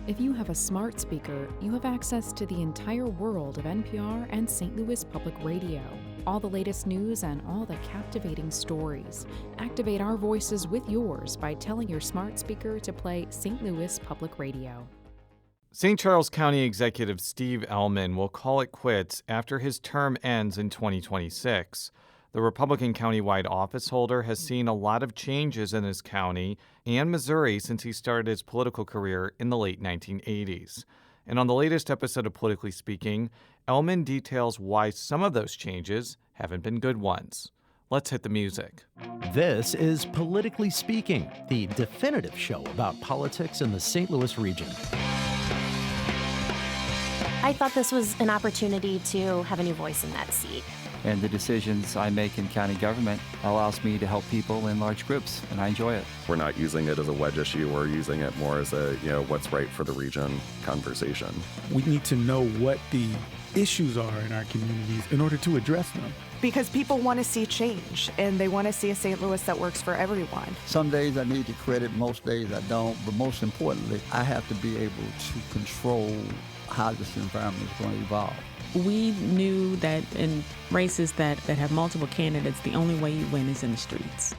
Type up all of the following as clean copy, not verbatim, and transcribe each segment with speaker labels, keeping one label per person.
Speaker 1: If you have a smart speaker, you have access to the entire world of NPR and St. Louis Public Radio. All the latest news and all the captivating stories. Activate our voices with yours by telling your smart speaker to play St. Louis Public Radio.
Speaker 2: St. Charles County Executive Steve Ehlmann will call it quits after his term ends in 2026. The Republican countywide office holder has seen a lot of changes in his county and Missouri since he started his political career in the late 1980s. And on the latest episode of Politically Speaking, Ehlmann details why some of those changes haven't been good ones. Let's hit the music.
Speaker 3: This is Politically Speaking, the definitive show about politics in the St. Louis region.
Speaker 4: I thought this was an opportunity to have a new voice in that seat.
Speaker 5: And the decisions I make in county government allows me to help people in large groups, and I enjoy it.
Speaker 6: We're not using it as a wedge issue. We're using it more as a, what's right for the region conversation.
Speaker 7: We need to know what the issues are in our communities in order to address them.
Speaker 8: Because people want to see change, and they want to see a St. Louis that works for everyone.
Speaker 9: Some days I need the credit, most days I don't, but most importantly, I have to be able to control how this environment is going to evolve.
Speaker 10: We knew that in races that have multiple candidates, the only way you win is in the streets.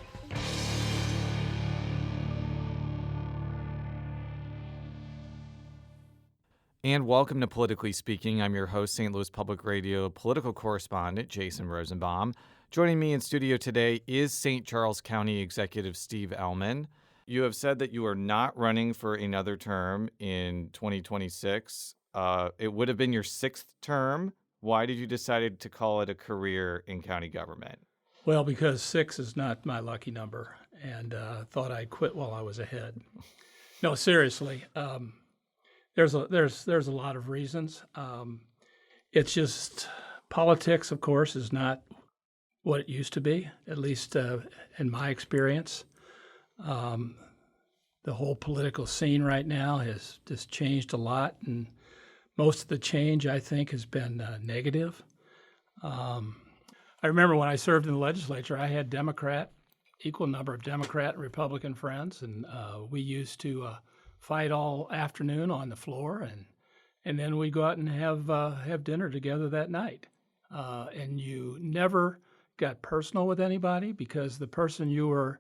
Speaker 2: And welcome to Politically Speaking. I'm your host, St. Louis Public Radio political correspondent Jason Rosenbaum. Joining me in studio today is St. Charles County Executive Steve Ehlmann. You have said that you are not running for another term in 2026. It would have been your sixth term. Why did you decide to call it a career in county government?
Speaker 11: Well, because 6 is not my lucky number, and thought I'd quit while I was ahead. No, seriously, there's a lot of reasons. It's just politics, of course, is not what it used to be, at least in my experience. The whole political scene right now has just changed a lot, and most of the change, I think, has been negative. I remember when I served in the legislature, I had equal number of Democrat and Republican friends, and we used to fight all afternoon on the floor, and then we'd go out and have dinner together that night. And you never got personal with anybody, because the person you were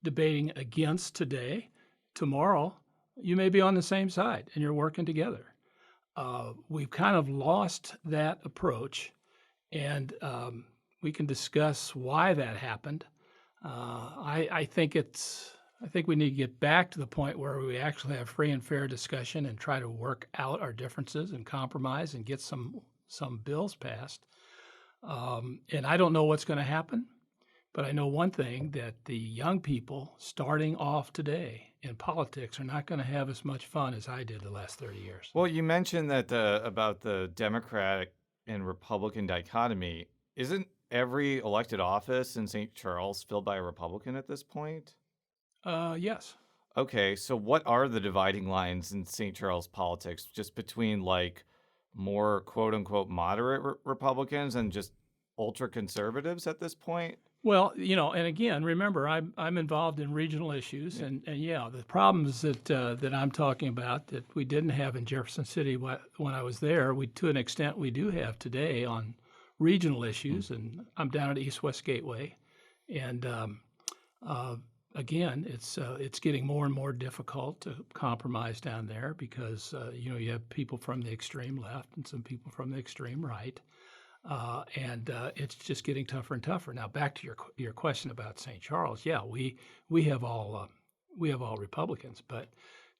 Speaker 11: debating against today, tomorrow, you may be on the same side, and you're working together. We've kind of lost that approach, and we can discuss why that happened. I think we need to get back to the point where we actually have free and fair discussion and try to work out our differences and compromise and get some bills passed. And I don't know what's going to happen, but I know one thing, that the young people starting off today in politics are not going to have as much fun as I did the last 30 years.
Speaker 2: Well, you mentioned that about the Democratic and Republican dichotomy. Isn't every elected office in St. Charles filled by a Republican at this point?
Speaker 11: Yes.
Speaker 2: Okay, so what are the dividing lines in St. Charles politics, just between more quote-unquote moderate Republicans and just ultra-conservatives at this point?
Speaker 11: Well, and again, remember, I'm involved in regional issues, and the problems that I'm talking about that we didn't have in Jefferson City when I was there, to an extent we do have today on regional issues, and I'm down at East-West Gateway, and again, it's getting more and more difficult to compromise down there, because you have people from the extreme left and some people from the extreme right. And it's just getting tougher and tougher. Now, back to your question about St. Charles. Yeah, we have all Republicans, but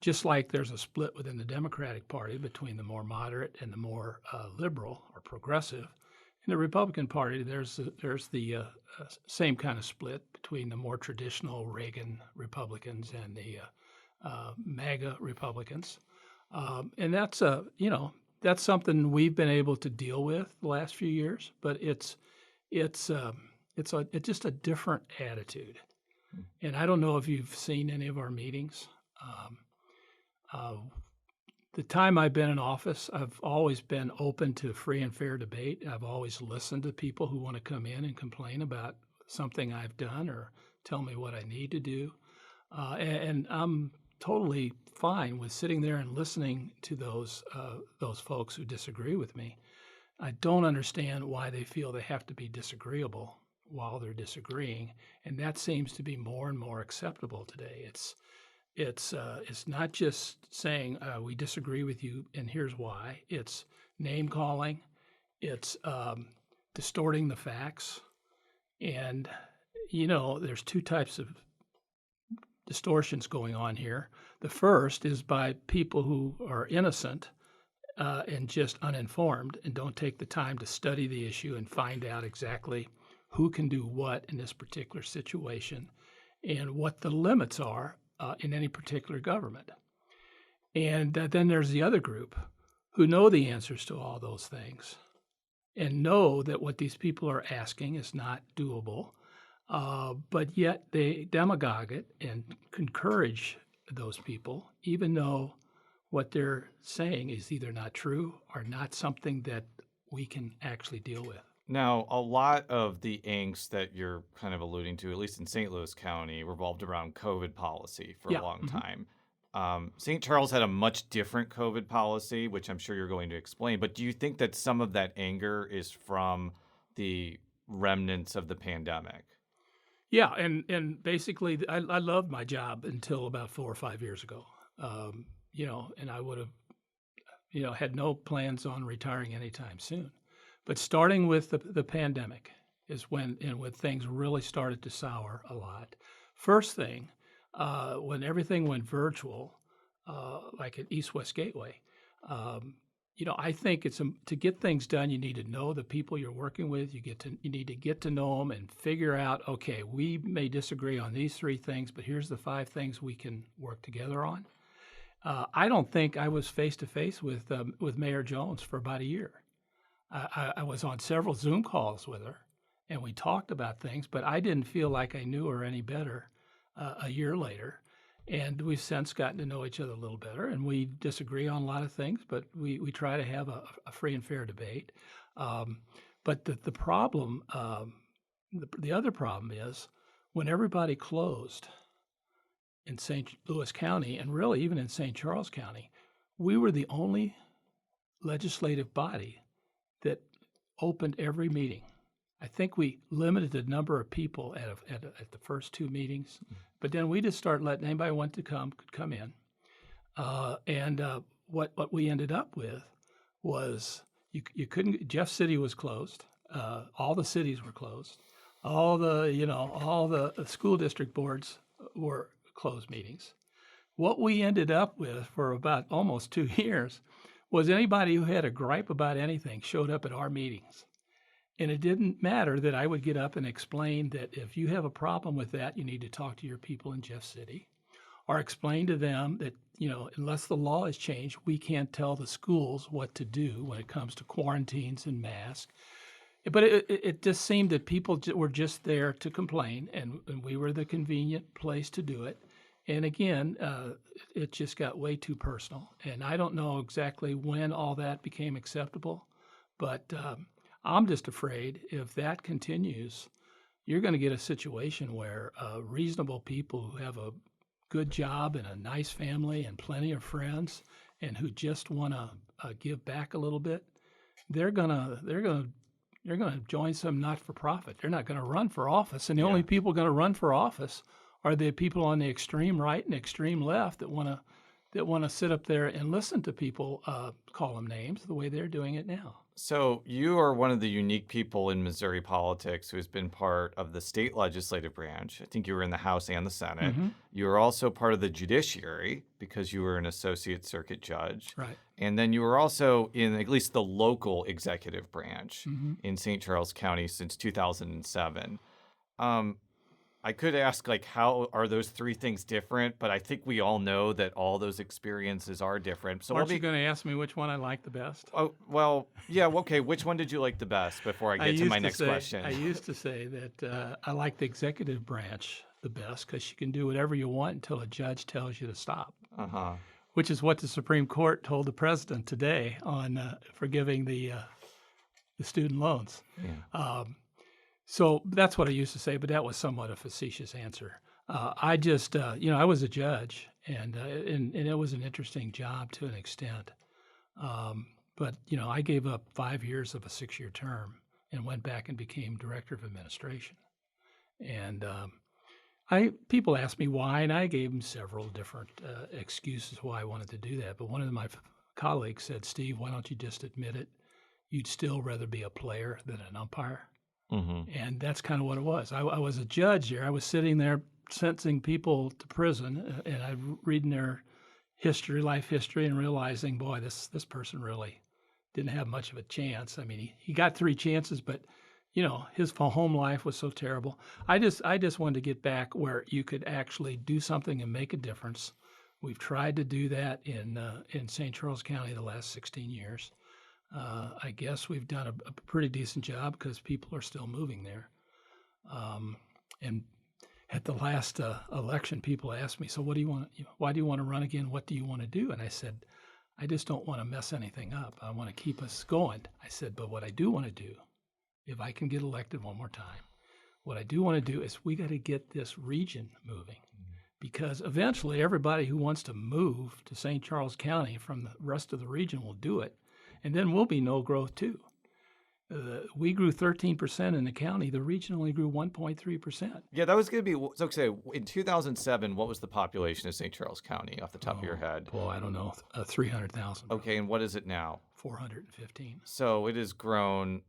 Speaker 11: just like there's a split within the Democratic Party between the more moderate and the more liberal or progressive, in the Republican Party there's the same kind of split between the more traditional Reagan Republicans and the MAGA Republicans, and that's something we've been able to deal with the last few years, but it's just a different attitude. And I don't know if you've seen any of our meetings. The time I've been in office, I've always been open to free and fair debate. I've always listened to people who want to come in and complain about something I've done or tell me what I need to do. And I'm totally fine with sitting there and listening to those folks who disagree with me. I don't understand why they feel they have to be disagreeable while they're disagreeing, and that seems to be more and more acceptable today. It's not just saying we disagree with you and here's why. It's name calling. It's distorting the facts, and there's two types of distortions going on here. The first is by people who are innocent and just uninformed and don't take the time to study the issue and find out exactly who can do what in this particular situation and what the limits are in any particular government. And then there's the other group who know the answers to all those things and know that what these people are asking is not doable. But yet they demagogue it and encourage those people, even though what they're saying is either not true or not something that we can actually deal with.
Speaker 2: Now, a lot of the angst that you're kind of alluding to, at least in St. Louis County, revolved around COVID policy for a long time. St. Charles had a much different COVID policy, which I'm sure you're going to explain. But do you think that some of that anger is from the remnants of the pandemic?
Speaker 11: Yeah, and basically, I loved my job until about 4 or 5 years ago. And I would have, had no plans on retiring anytime soon. But starting with the pandemic is when things really started to sour a lot. First thing, when everything went virtual, like at East-West Gateway, I think it's to get things done, you need to know the people you're working with. You need to get to know them and figure out, okay, we may disagree on these 3 things, but here's the 5 things we can work together on. I don't think I was face to face with Mayor Jones for about a year. I was on several Zoom calls with her, and we talked about things, but I didn't feel like I knew her any better a year later. And we've since gotten to know each other a little better, and we disagree on a lot of things, but we try to have a free and fair debate. But the problem, the other problem is when everybody closed in St. Louis County, and really even in St. Charles County, we were the only legislative body that opened every meeting. I think we limited the number of people at the first 2 meetings, but then we just started letting anybody who wanted to could come in. What we ended up with was you couldn't. Jeff City was closed. All the cities were closed. All the school district boards were closed meetings. What we ended up with for about almost 2 years was anybody who had a gripe about anything showed up at our meetings. And it didn't matter that I would get up and explain that if you have a problem with that, you need to talk to your people in Jeff City, or explain to them that, unless the law is changed, we can't tell the schools what to do when it comes to quarantines and masks. But it just seemed that people were just there to complain, and we were the convenient place to do it. And again, it just got way too personal. And I don't know exactly when all that became acceptable, but I'm just afraid if that continues, you're going to get a situation where reasonable people who have a good job and a nice family and plenty of friends and who just want to give back a little bit, they're going to join some not-for-profit. They're not going to run for office, and the only people going to run for office are the people on the extreme right and extreme left that want to sit up there and listen to people call them names the way they're doing it now.
Speaker 2: So you are one of the unique people in Missouri politics who has been part of the state legislative branch. I think you were in the House and the Senate.
Speaker 11: Mm-hmm.
Speaker 2: You were also part of the judiciary because you were an associate circuit judge.
Speaker 11: Right.
Speaker 2: And then you were also in at least the local executive branch
Speaker 11: Mm-hmm.
Speaker 2: in St. Charles County since 2007. I could ask, how are those 3 things different? But I think we all know that all those experiences are different. So
Speaker 11: aren't you going to ask me which one I like the best?
Speaker 2: Oh, well, yeah, okay. Which one did you like the best before I get to my next question?
Speaker 11: I used to say that I like the executive branch the best because you can do whatever you want until a judge tells you to stop.
Speaker 2: Uh-huh.
Speaker 11: Which is what the Supreme Court told the president today on forgiving the student loans.
Speaker 2: Yeah.
Speaker 11: So that's what I used to say, but that was somewhat a facetious answer. I just, I was a judge, and it was an interesting job to an extent. But I gave up 5 years of a 6-year term and went back and became director of administration. And people asked me why, and I gave them several different excuses why I wanted to do that. But one of my colleagues said, "Steve, why don't you just admit it? You'd still rather be a player than an umpire."
Speaker 2: Mm-hmm.
Speaker 11: And that's kind of what it was. I was a judge there. I was sitting there sentencing people to prison, and I'm reading their life history, and realizing, boy, this person really didn't have much of a chance. I mean, he got 3 chances, but his home life was so terrible. I just wanted to get back where you could actually do something and make a difference. We've tried to do that in St. Charles County the last 16 years. I guess we've done a pretty decent job because people are still moving there. And at the last election, people asked me, "So what do you want? Why do you want to run again? What do you want to do?" And I said, "I just don't want to mess anything up. I want to keep us going." I said, "But what I do want to do, if I can get elected one more time, what I do want to do is we got to get this region moving, because eventually everybody who wants to move to St. Charles County from the rest of the region will do it, and then we'll be no growth too." We grew 13% in the county. The region only grew 1.3%.
Speaker 2: Yeah, that was going to be, so say, in 2007, what was the population of St. Charles County off the top of your head?
Speaker 11: Well, I don't know, 300,000.
Speaker 2: Okay, and what is it now?
Speaker 11: 415.
Speaker 2: So it has grown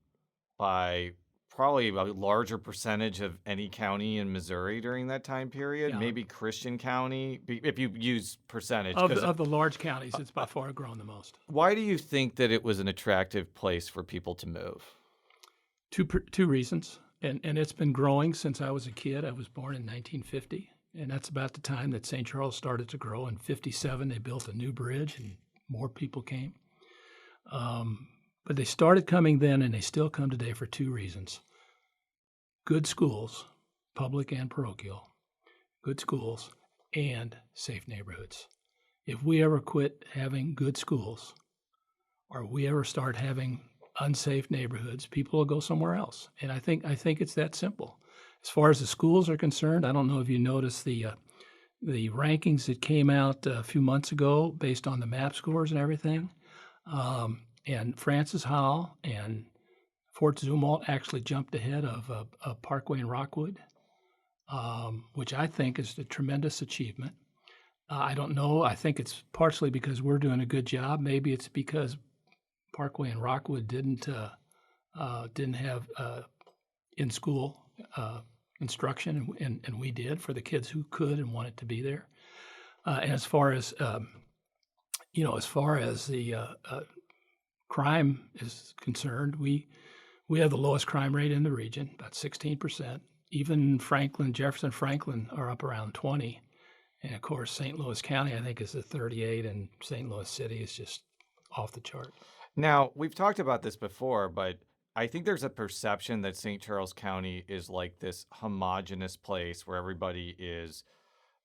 Speaker 2: by probably a larger percentage of any county in Missouri during that time period.
Speaker 11: Yeah.
Speaker 2: Maybe Christian County, if you use percentage.
Speaker 11: Of the large counties, it's by far grown the most.
Speaker 2: Why do you think that it was an attractive place for people to move?
Speaker 11: Two reasons, and it's been growing since I was a kid. I was born in 1950, and that's about the time that St. Charles started to grow. In 57, they built a new bridge, and more people came. But they started coming then, and they still come today for 2 reasons. Good schools, public and parochial, good schools, and safe neighborhoods. If we ever quit having good schools, or we ever start having unsafe neighborhoods, people will go somewhere else. And I think it's that simple. As far as the schools are concerned, I don't know if you noticed the rankings that came out a few months ago based on the MAP scores and everything. And Francis Howell and Fort Zumwalt actually jumped ahead of Parkway and Rockwood, which I think is a tremendous achievement. I don't know. I think it's partially because we're doing a good job. Maybe it's because Parkway and Rockwood didn't have in-school instruction, and we did for the kids who could and wanted to be there. And as far as the crime is concerned, we have the lowest crime rate in the region, about 16%. Even Jefferson Franklin are up around 20. And of course, St. Louis County, I think, is at 38, and St. Louis City is just off the chart.
Speaker 2: Now, we've talked about this before, but I think there's a perception that St. Charles County is like this homogenous place where everybody is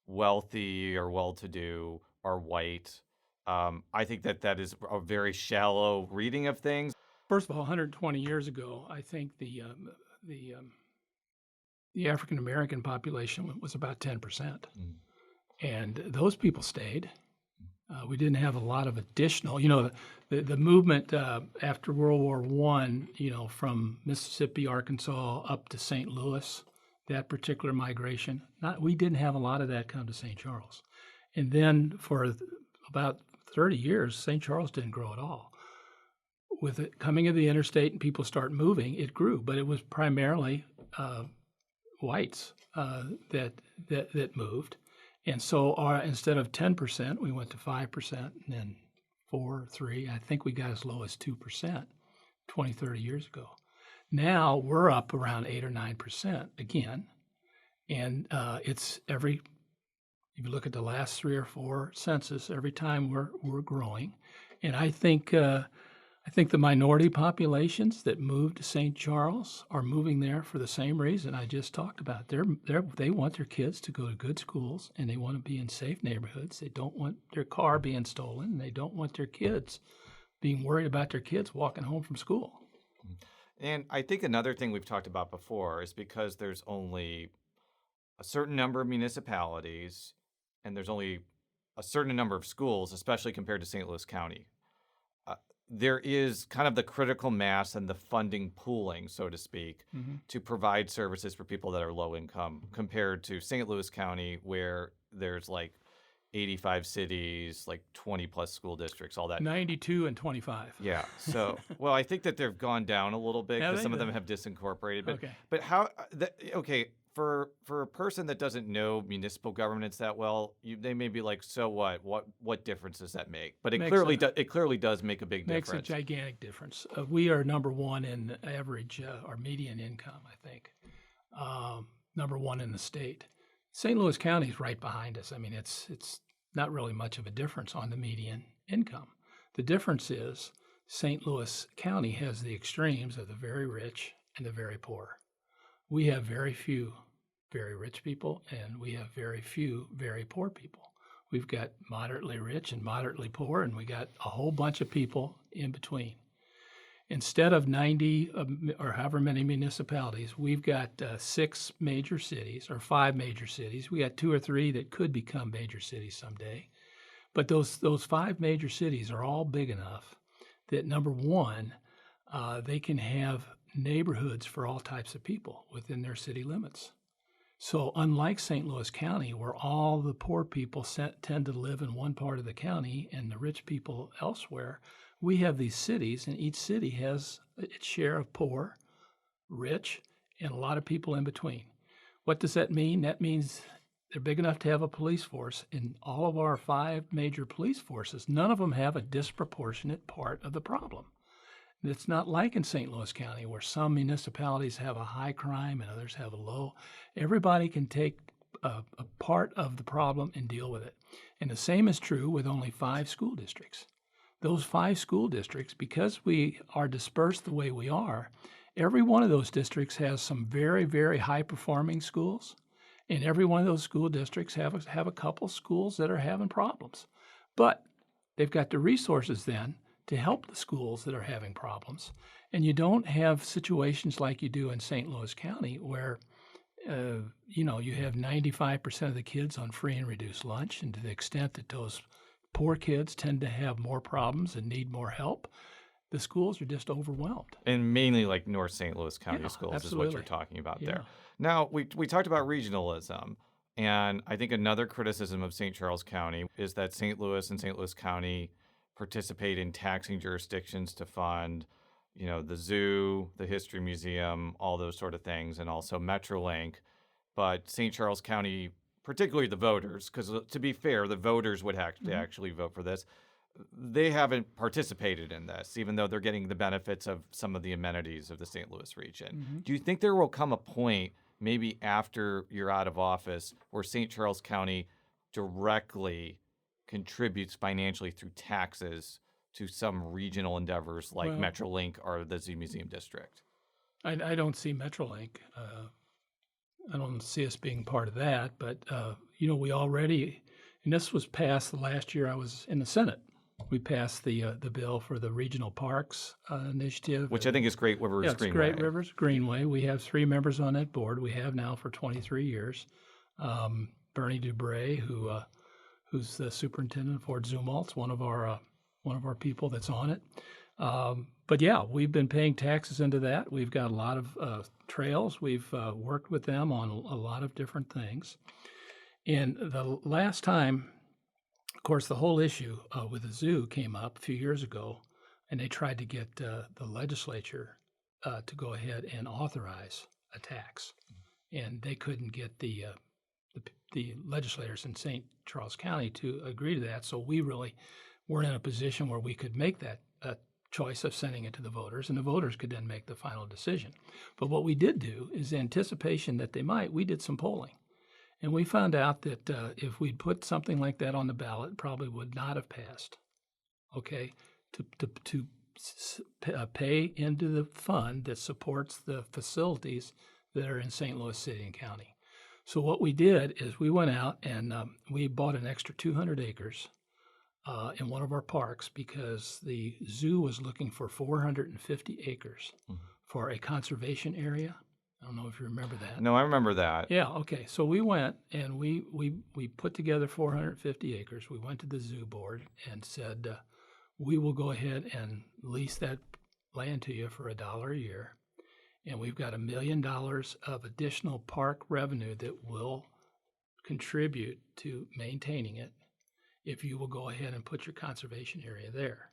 Speaker 2: wealthy or well-to-do or white. I think that is a very shallow reading of things.
Speaker 11: First of all, 120 years ago, I think the African American population was about 10%, and those people stayed. We didn't have a lot of additional. The movement after World War I, from Mississippi, Arkansas up to St. Louis, that particular migration. We didn't have a lot of that come to St. Charles, and then for about 30 years, St. Charles didn't grow at all. With it coming of the interstate and people start moving, it grew, but it was primarily whites that moved. And so instead of 10%, we went to 5%, and then 4, 3. I think we got as low as 2% 20, 30 years ago. Now we're up around 8 or 9% again. And it's if you look at the last 3 or 4 census, every time we're growing. And I think the minority populations that moved to St. Charles are moving there for the same reason I just talked about. They want their kids to go to good schools, and they want to be in safe neighborhoods. They don't want their car being stolen, and they don't want their kids being worried about their kids walking home from school.
Speaker 2: And I think another thing we've talked about before is because there's only a certain number of municipalities, and there's only a certain number of schools, especially compared to St. Louis County, there is kind of the critical mass and the funding pooling, so to speak, to provide services for people that are low income compared to St. Louis County, where there's like 85 cities, like 20 plus school districts, all that.
Speaker 11: 92 and 25.
Speaker 2: Yeah. So, well, I think that they've gone down a little bit because some of them have disincorporated. But,
Speaker 11: okay.
Speaker 2: But how, okay, for a person that doesn't know municipal governance that well, they may be like, so what? What difference does that make? But it clearly does make a big difference.
Speaker 11: Makes a gigantic difference. We are number one in average or median income, I think. Number one in the state. St. Louis County is right behind us. I mean, it's not really much of a difference on the median income. The difference is St. Louis County has the extremes of the very rich and the very poor. We have very few very rich people, and we have very few very poor people. We've got moderately rich and moderately poor, and we got a whole bunch of people in between. Instead of 90 or however many municipalities, we've got 6 major cities or 5 major cities. We got 2 or 3 that could become major cities someday. But those 5 major cities are all big enough that, number one, they can have neighborhoods for all types of people within their city limits. So unlike St. Louis County, where all the poor people tend to live in one part of the county and the rich people elsewhere, we have these cities, and each city has its share of poor, rich, and a lot of people in between. What does that mean? That means they're big enough to have a police force. In all of our 5 major police forces, none of them have a disproportionate part of the problem. It's not like in St. Louis County, where some municipalities have a high crime and others have a low. Everybody can take a part of the problem and deal with it. And the same is true with only 5 school districts. Those 5 school districts, because we are dispersed the way we are, every one of those districts has some very, very high-performing schools, and every one of those school districts have a couple schools that are having problems. But they've got the resources then to help the schools that are having problems, and you don't have situations like you do in St. Louis County where you have 95% of the kids on free and reduced lunch, and to the extent that those poor kids tend to have more problems and need more help, the schools are just overwhelmed.
Speaker 2: And mainly like North St. Louis County schools
Speaker 11: absolutely.
Speaker 2: Is what you're talking about there. Now, we talked about regionalism, and I think another criticism of St. Charles County is that St. Louis and St. Louis County participate in taxing jurisdictions to fund, the zoo, the History Museum, all those sort of things, and also Metrolink. But St. Charles County, particularly the voters, because to be fair, the voters would have to actually vote for this. They haven't participated in this, even though they're getting the benefits of some of the amenities of the St. Louis region. Do you think there will come a point, maybe after you're out of office, where St. Charles County directly contributes financially through taxes to some regional endeavors like Metrolink or the Zoo Museum District?
Speaker 11: I don't see Metrolink. I don't see us being part of that, but we already, and this was passed the last year I was in the Senate. We passed the bill for the Regional Parks Initiative.
Speaker 2: Which I think is Great Rivers Greenway.
Speaker 11: Great Rivers Greenway. We have 3 members on that board. We have now for 23 years. Bernie Dubray, who's the superintendent of Fort Zumwalt's one of our people that's on it. But yeah, we've been paying taxes into that. We've got a lot of trails. We've worked with them on a lot of different things. And the last time, of course, the whole issue with the zoo came up a few years ago, and they tried to get the legislature to go ahead and authorize a tax. And they couldn't get the legislators in St. Charles County to agree to that. So we really weren't in a position where we could make that choice of sending it to the voters, and the voters could then make the final decision. But what we did do is, in anticipation that they might, we did some polling. And we found out that if we'd put something like that on the ballot, it probably would not have passed, to pay into the fund that supports the facilities that are in St. Louis City and County. So what we did is we went out and we bought an extra 200 acres in one of our parks because the zoo was looking for 450 acres for a conservation area, I don't know if you remember that.
Speaker 2: No, I remember that.
Speaker 11: Yeah, okay. So we went and we put together 450 acres. We went to the zoo board and said, we will go ahead and lease that land to you for $1 a year. And we've got $1 million of additional park revenue that will contribute to maintaining it if you will go ahead and put your conservation area there.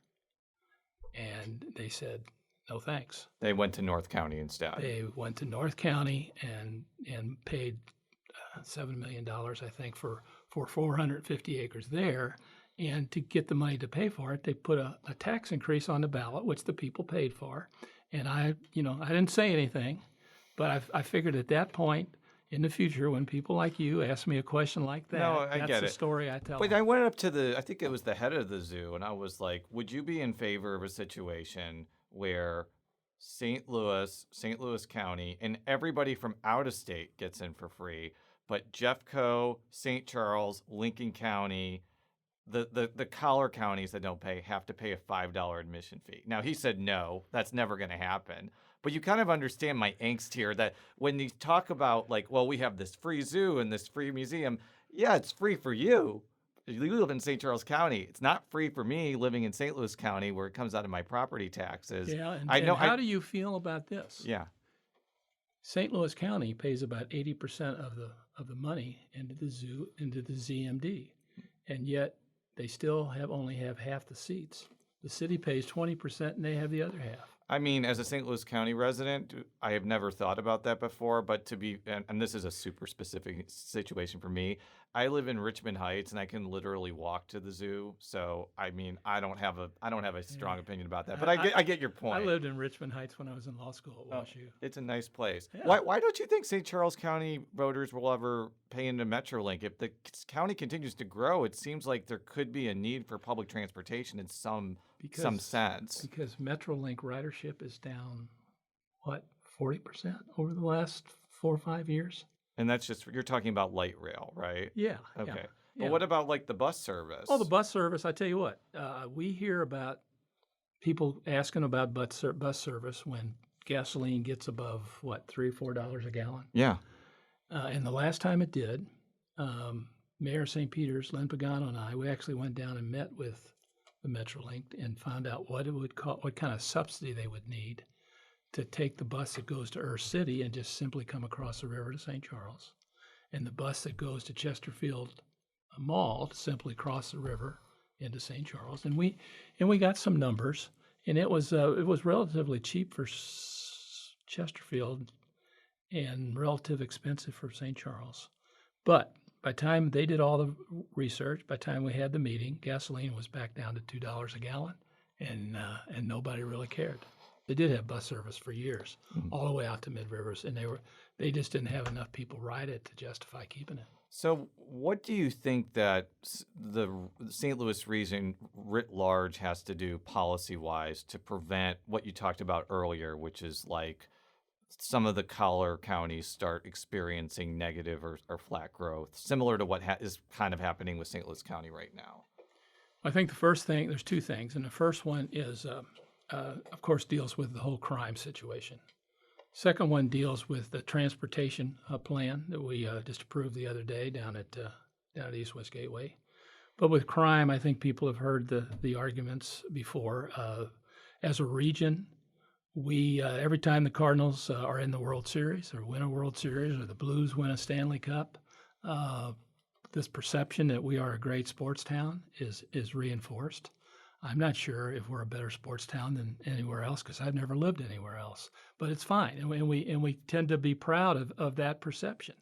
Speaker 11: And they said, no thanks.
Speaker 2: They went to North County instead.
Speaker 11: They went to North County and paid $7 million, I think, for 450 acres there. And to get the money to pay for it, they put a tax increase on the ballot, which the people paid for. And I didn't say anything, but I figured at that point in the future, when people like you ask me a question like that, that's the story I tell.
Speaker 2: But I went up to I think it was the head of the zoo, and I was like, would you be in favor of a situation where St. Louis County, and everybody from out of state gets in for free, but Jeffco, St. Charles, Lincoln County, the collar counties that don't pay have to pay a $5 admission fee? Now, he said no, that's never going to happen. But you kind of understand my angst here that when you talk about, like, well, we have this free zoo and this free museum, yeah, it's free for you. You live in St. Charles County. It's not free for me living in St. Louis County where it comes out of my property taxes.
Speaker 11: Yeah, and how do you feel about this?
Speaker 2: Yeah.
Speaker 11: St. Louis County pays about 80% of the money into the zoo, into the ZMD, and yet they still only have half the seats. The city pays 20% and they have the other half.
Speaker 2: I mean, as a St. Louis County resident, I have never thought about that before, but and this is a super specific situation for me. I live in Richmond Heights, and I can literally walk to the zoo. So, I mean, I don't have a strong opinion about that, but I get your point.
Speaker 11: I lived in Richmond Heights when I was in law school at WashU.
Speaker 2: It's a nice place.
Speaker 11: Yeah.
Speaker 2: Why don't you think St. Charles County voters will ever pay into MetroLink? If the county continues to grow, it seems like there could be a need for public transportation in some sense.
Speaker 11: Because MetroLink ridership is down, 40% over the last 4 or 5 years?
Speaker 2: And that's just, you're talking about light rail, right?
Speaker 11: Yeah.
Speaker 2: Okay.
Speaker 11: Yeah.
Speaker 2: But what about like the bus service?
Speaker 11: Oh, the bus service, I tell you what, we hear about people asking about bus service when gasoline gets above, $3 or $4 a gallon?
Speaker 2: Yeah.
Speaker 11: And the last time it did, Mayor of St. Peter's, Len Pagano, and I, we actually went down and met with the MetroLink and found out what it would cost, what kind of subsidy they would need to take the bus that goes to Earth City and just simply come across the river to St. Charles, and the bus that goes to Chesterfield Mall to simply cross the river into St. Charles. And we got some numbers, and it was relatively cheap for Chesterfield and relatively expensive for St. Charles. But by the time they did all the research, by the time we had the meeting, gasoline was back down to $2 a gallon, and nobody really cared. They did have bus service for years, all the way out to Mid-Rivers, and they just didn't have enough people ride it to justify keeping it.
Speaker 2: So what do you think that the St. Louis region writ large has to do policy-wise to prevent what you talked about earlier, which is like some of the collar counties start experiencing negative or flat growth, similar to what is kind of happening with St. Louis County right now?
Speaker 11: I think the first thing, there's two things, and the first one is, of course, deals with the whole crime situation. Second one deals with the transportation plan that we just approved the other day down at East West Gateway. But with crime, I think people have heard the arguments before. As a region, we every time the Cardinals are in the World Series or win a World Series or the Blues win a Stanley Cup, this perception that we are a great sports town is reinforced. I'm not sure if we're a better sports town than anywhere else because I've never lived anywhere else, but it's fine, and we tend to be proud of that perception.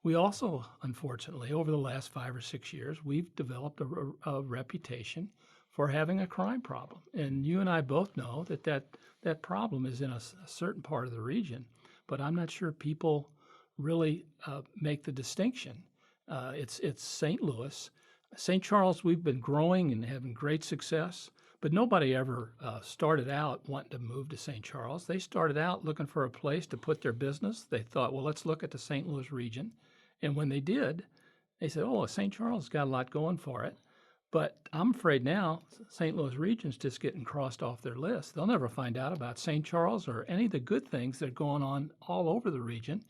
Speaker 11: We also, unfortunately, over the last 5 or 6 years, we've developed a reputation for having a crime problem, and you and I both know that problem is in a certain part of the region, but I'm not sure people really make the distinction. It's St. Louis. St. Charles, we've been growing and having great success, but nobody ever started out wanting to move to St. Charles. They started out looking for a place to put their business. They thought, well, let's look at the St. Louis region. And when they did, they said, oh, St. Charles has got a lot going for it. But I'm afraid now St. Louis region's just getting crossed off their list. They'll never find out about St. Charles or any of the good things that are going on all over the region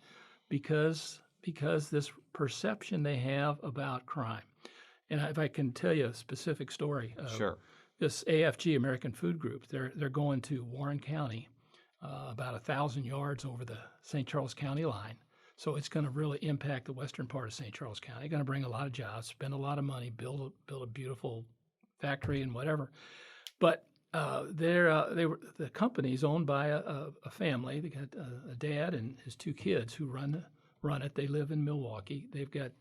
Speaker 11: because this perception they have about crime. And if I can tell you a specific story.
Speaker 2: Sure.
Speaker 11: This AFG, American Food Group, they're going to Warren County, about 1,000 yards over the St. Charles County line. So it's going to really impact the western part of St. Charles County. Going to bring a lot of jobs, spend a lot of money, build a beautiful factory and whatever. But the company's owned by a family. They got a dad and his 2 kids who run it. They live in Milwaukee. They've got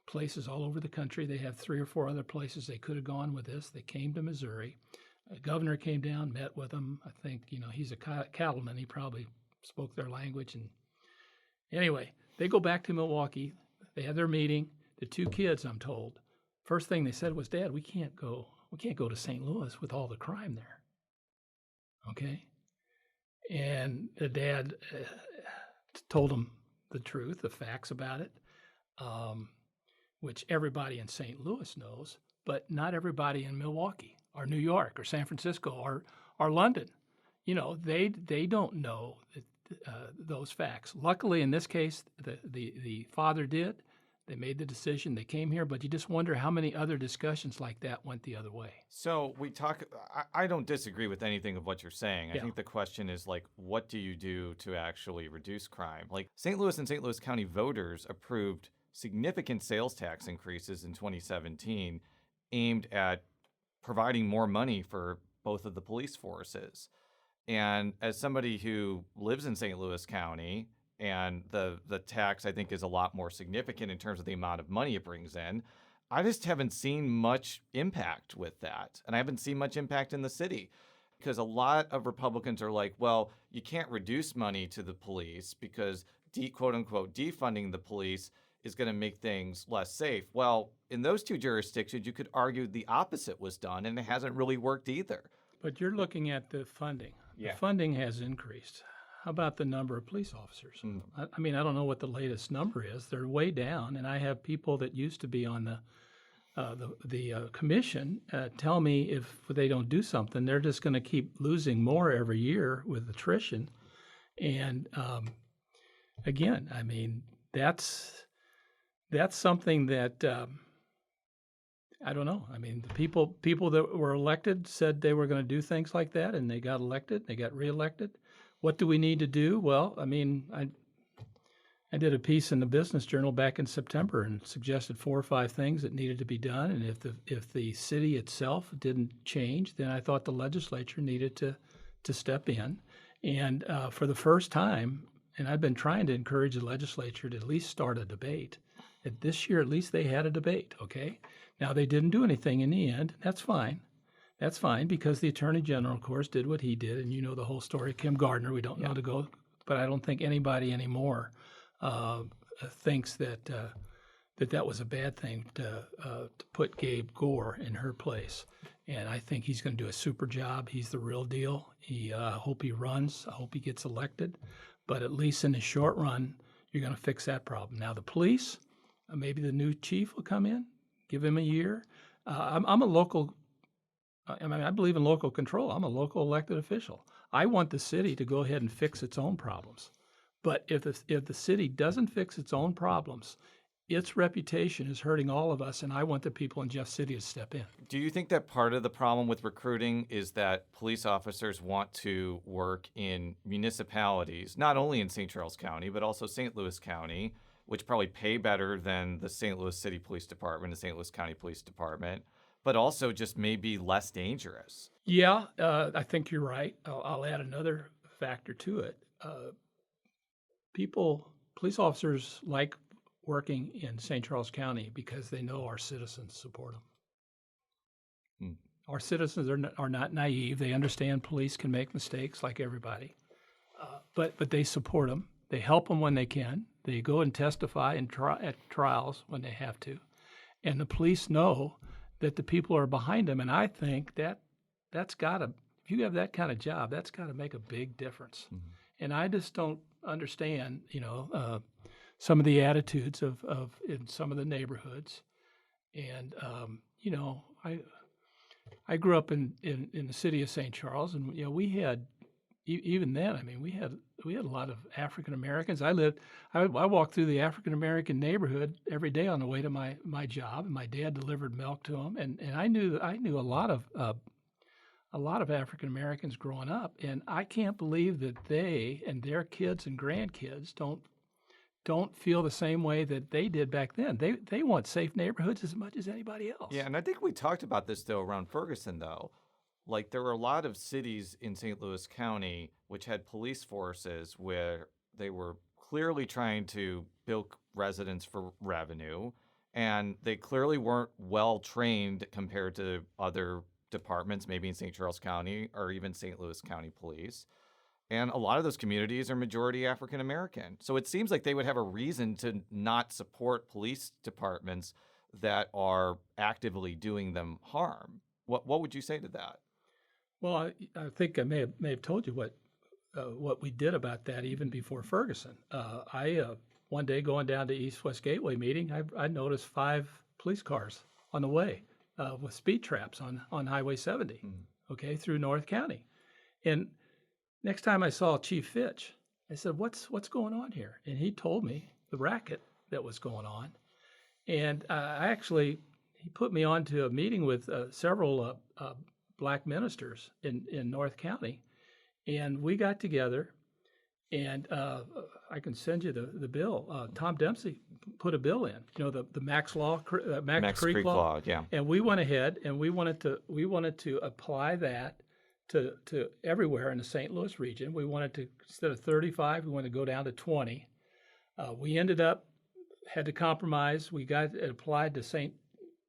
Speaker 11: places all over the country. They have 3 or 4 other places they could have gone with this. They came to Missouri. The governor came down, met with them. I think, he's a cattleman. He probably spoke their language. And anyway, they go back to Milwaukee. They had their meeting. The 2 kids, I'm told, first thing they said was, "Dad, we can't go to St. Louis with all the crime there." Okay? And the dad told them the truth, the facts about it, which everybody in St. Louis knows, but not everybody in Milwaukee or New York or San Francisco or London. They don't know those facts. Luckily, in this case, the father did. They made the decision. They came here, but you just wonder how many other discussions like that went the other way.
Speaker 2: So I don't disagree with anything of what you're saying. I think the question is, what do you do to actually reduce crime? St. Louis and St. Louis County voters approved significant sales tax increases in 2017 aimed at providing more money for both of the police forces. And as somebody who lives in St. Louis County, and the tax, I think, is a lot more significant in terms of the amount of money it brings in, I just haven't seen much impact with that. And I haven't seen much impact in the city because a lot of Republicans are like, well, you can't reduce money to the police because, quote unquote, defunding the police is going to make things less safe. Well, in those 2 jurisdictions, you could argue the opposite was done, and it hasn't really worked either.
Speaker 11: But you're looking at the funding.
Speaker 2: Yeah.
Speaker 11: The funding has increased. How about the number of police officers? I mean, I don't know what the latest number is. They're way down, and I have people that used to be on the commission tell me if they don't do something, they're just going to keep losing more every year with attrition. And again, I mean, that's something that I don't know. I mean, the people that were elected said they were going to do things like that, and they got elected, they got reelected. What do we need to do? Well, I mean, I did a piece in the Business Journal back in September and suggested 4 or 5 things that needed to be done. And if the city itself didn't change, then I thought the legislature needed to step in. And for the first time, and I've been trying to encourage the legislature to at least start a debate. This year, at least they had a debate, okay? Now, they didn't do anything in the end. That's fine. That's fine because the Attorney General, of course, did what he did. And you know the whole story. Kim Gardner, we don't know to go, but I don't think anybody anymore thinks that that was a bad thing to put Gabe Gore in her place. And I think he's going to do a super job. He's the real deal. I hope he runs. I hope he gets elected. But at least in the short run, you're going to fix that problem. Now, the police, maybe the new chief will come in, give him a year. I'm a local, I believe in local control. I'm a local elected official. I want the city to go ahead and fix its own problems. But if the city doesn't fix its own problems, its reputation is hurting all of us, and I want the people in Jeff City to step in.
Speaker 2: Do you think that part of the problem with recruiting is that police officers want to work in municipalities, not only in St. Charles County, but also St. Louis County, which probably pay better than the St. Louis City Police Department, the St. Louis County Police Department, but also just may be less dangerous?
Speaker 11: Yeah, I think you're right. I'll add another factor to it. Police officers like working in St. Charles County because they know our citizens support them. Our citizens are not naive. They understand police can make mistakes like everybody, but they support them. They help them when they can. They go and testify at trials when they have to, and the police know that the people are behind them. And I think that's got to, if you have that kind of job, that's got to make a big difference. Mm-hmm. And I just don't understand, some of the attitudes of in some of the neighborhoods. And, I grew up in the city of St. Charles, and we had even then. I mean, we had a lot of African Americans. I walked through the African American neighborhood every day on the way to my job, and my dad delivered milk to them, and I knew a lot of African Americans growing up, and I can't believe that they and their kids and grandkids don't feel the same way that they did back then. They want safe neighborhoods as much as anybody else.
Speaker 2: Yeah, and I think we talked about this, though, around Ferguson, though. Like, there were a lot of cities in St. Louis County which had police forces where they were clearly trying to bilk residents for revenue, and they clearly weren't well trained compared to other departments, maybe in St. Charles County or even St. Louis County Police. And a lot of those communities are majority African American. So it seems like they would have a reason to not support police departments that are actively doing them harm. What would you say to that?
Speaker 11: Well, I think I may have told you what we did about that even before Ferguson. One day going down to East-West Gateway meeting, I noticed 5 police cars on the way with speed traps on Highway 70, okay, through North County. And next time I saw Chief Fitch, I said, what's going on here? And he told me the racket that was going on. And he put me on to a meeting with several black ministers in North County. And we got together, and I can send you the bill. Tom Dempsey put a bill in, the Max Creek Law.
Speaker 2: Yeah.
Speaker 11: And we went ahead and we wanted to apply that to everywhere in the St. Louis region. We wanted to, instead of 35, we wanted to go down to 20. We ended up, had to compromise. We got it applied to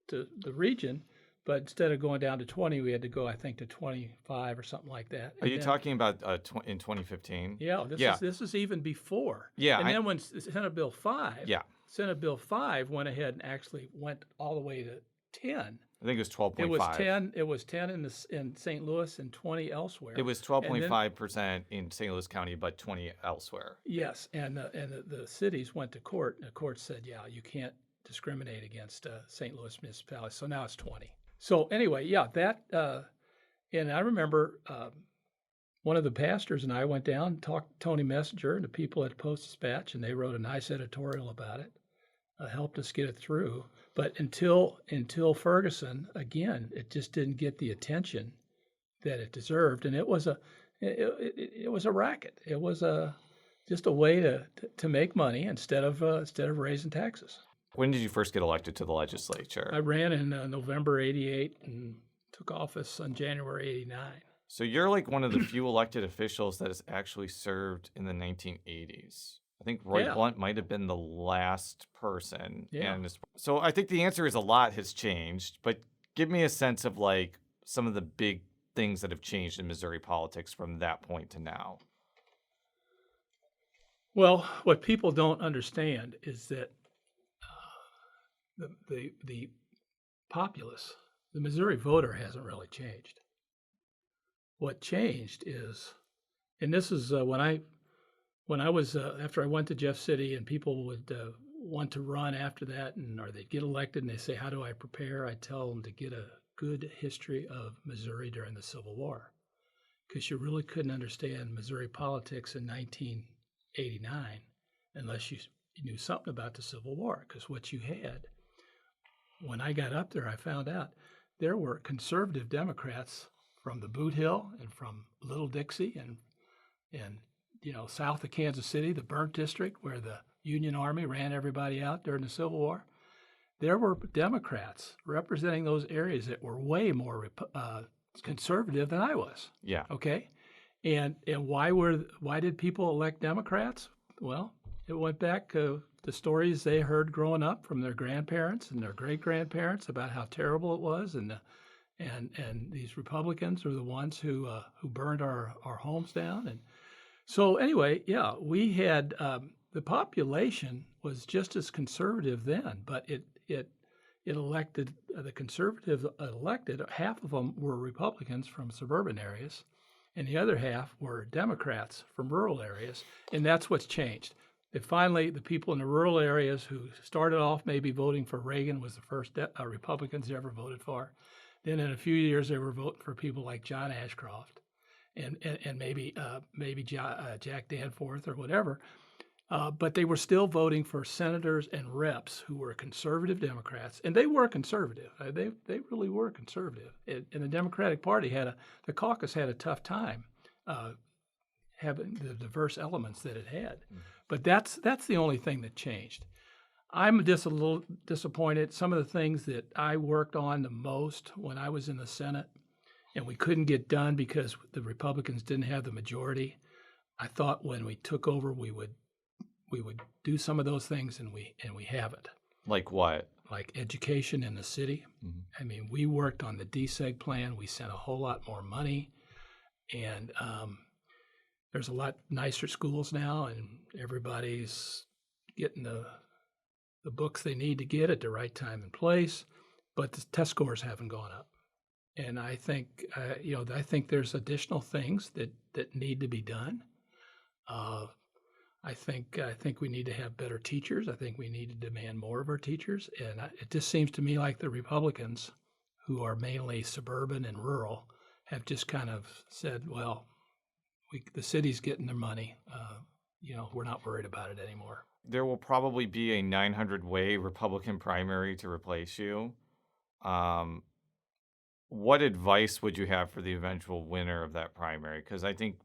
Speaker 11: the region, but instead of going down to 20, we had to go, I think, to 25 or something like that.
Speaker 2: Are you talking about in 2015?
Speaker 11: Yeah, this is even before.
Speaker 2: Yeah.
Speaker 11: And then when Senate Bill 5 went ahead and actually went all the way to 10.
Speaker 2: I think it was 12.5.
Speaker 11: It was 10 in St. Louis and 20 elsewhere.
Speaker 2: It was 12.5% in St. Louis County, but 20 elsewhere.
Speaker 11: Yes, and the cities went to court, and the court said, yeah, you can't discriminate against St. Louis municipalities. So now it's 20. So anyway, yeah, that, and I remember one of the pastors and I went down and talked to Tony Messenger and the people at Post-Dispatch, and they wrote a nice editorial about it, helped us get it through. But until Ferguson, again, it just didn't get the attention that it deserved, and it was a racket. It was just a way to make money instead of raising taxes.
Speaker 2: When did you first get elected to the legislature?
Speaker 11: I ran in November '88 and took office on January '89.
Speaker 2: So you're like one of the few elected officials that has actually served in the 1980s. I think Roy Blunt might have been the last person.
Speaker 11: Yeah.
Speaker 2: So I think the answer is a lot has changed, but give me a sense of like some of the big things that have changed in Missouri politics from that point to now.
Speaker 11: Well, what people don't understand is that the populace, the Missouri voter hasn't really changed. What changed is, and this is when I was after I went to Jeff City, and people would want to run after that, or they'd get elected, and they say, "How do I prepare?" I tell them to get a good history of Missouri during the Civil War, because you really couldn't understand Missouri politics in 1989 unless you knew something about the Civil War. Because what you had, when I got up there, I found out there were conservative Democrats from the Boot Hill and from Little Dixie and south of Kansas City, the Burnt District, where the Union Army ran everybody out during the Civil War. There were Democrats representing those areas that were way more conservative than I was.
Speaker 2: Yeah.
Speaker 11: Okay. And why did people elect Democrats? Well, it went back to the stories they heard growing up from their grandparents and their great-grandparents about how terrible it was, and these Republicans were the ones who burned our homes down. And so anyway, yeah, we had the population was just as conservative then, but it elected the conservative elected, half of them were Republicans from suburban areas, and the other half were Democrats from rural areas, and that's what's changed. That finally, the people in the rural areas who started off maybe voting for Reagan was the first Republicans they ever voted for. Then in a few years, they were voting for people like John Ashcroft and maybe Jack Danforth or whatever. But they were still voting for senators and reps who were conservative Democrats, and they were conservative. They really were conservative. And the Democratic Party the caucus had a tough time having the diverse elements that it had. But that's the only thing that changed. I'm just a little disappointed. Some of the things that I worked on the most when I was in the Senate, and we couldn't get done because the Republicans didn't have the majority. I thought when we took over, we would do some of those things, and we haven't.
Speaker 2: Like what?
Speaker 11: Like education in the city. Mm-hmm. I mean, we worked on the DSEG plan. We sent a whole lot more money, and there's a lot nicer schools now, and everybody's getting the books they need to get at the right time and place, but the test scores haven't gone up. And I think, I think there's additional things that need to be done. I think we need to have better teachers. I think we need to demand more of our teachers. And it just seems to me like the Republicans, who are mainly suburban and rural, have just kind of said, well, the city's getting their money. We're not worried about it anymore.
Speaker 2: There will probably be a 900-way Republican primary to replace you. What advice would you have for the eventual winner of that primary? Because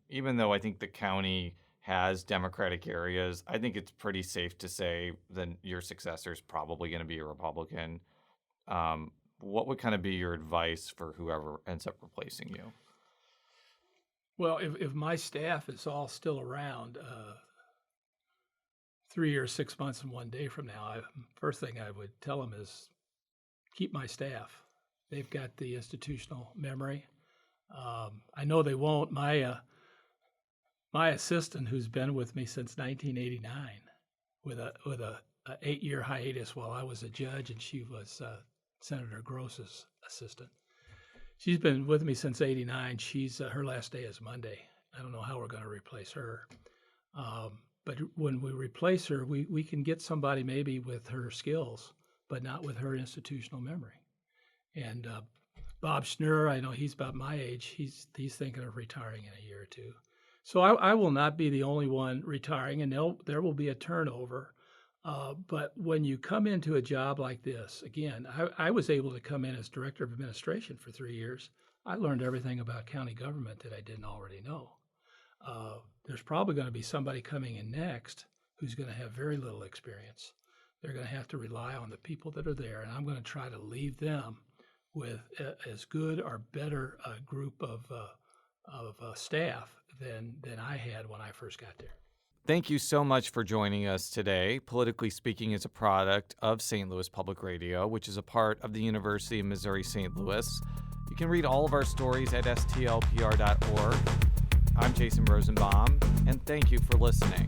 Speaker 2: even though I think the county has Democratic areas, I think it's pretty safe to say that your successor is probably going to be a Republican. What would kind of be your advice for whoever ends up replacing you?
Speaker 11: Well, if my staff is all still around 3 years, 6 months, and 1 day from now, first thing I would tell them is keep my staff. They've got the institutional memory. I know they won't. My assistant, who's been with me since 1989, with a 8-year hiatus while I was a judge, and she was Senator Gross's assistant. She's been with me since '89. She's her last day is Monday. I don't know how we're going to replace her. But when we replace her, we can get somebody maybe with her skills, but not with her institutional memory. And Bob Schnur, I know he's about my age. He's thinking of retiring in a year or two. So I will not be the only one retiring, and there will be a turnover. But when you come into a job like this, again, I was able to come in as Director of Administration for 3 years. I learned everything about county government that I didn't already know. There's probably going to be somebody coming in next who's going to have very little experience. They're going to have to rely on the people that are there, and I'm going to try to leave them with as good or better a group of staff than I had when I first got there.
Speaker 2: Thank you so much for joining us today. Politically Speaking is a product of St. Louis Public Radio, which is a part of the University of Missouri-St. Louis. You can read all of our stories at STLPR.org. I'm Jason Rosenbaum, and thank you for listening.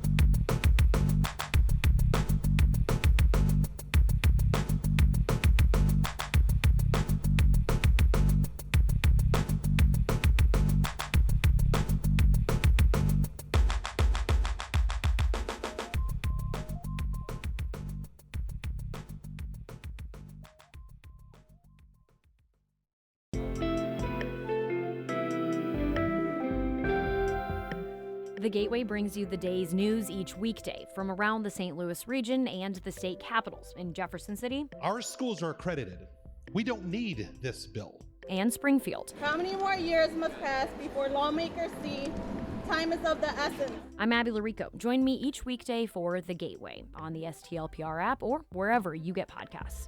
Speaker 12: The Gateway brings you the day's news each weekday from around the St. Louis region and the state capitals in Jefferson City.
Speaker 13: Our schools are accredited. We don't need this bill.
Speaker 12: And Springfield.
Speaker 14: How many more years must pass before lawmakers see time is of the essence?
Speaker 12: I'm Abby Larico. Join me each weekday for The Gateway on the STLPR app or wherever you get podcasts.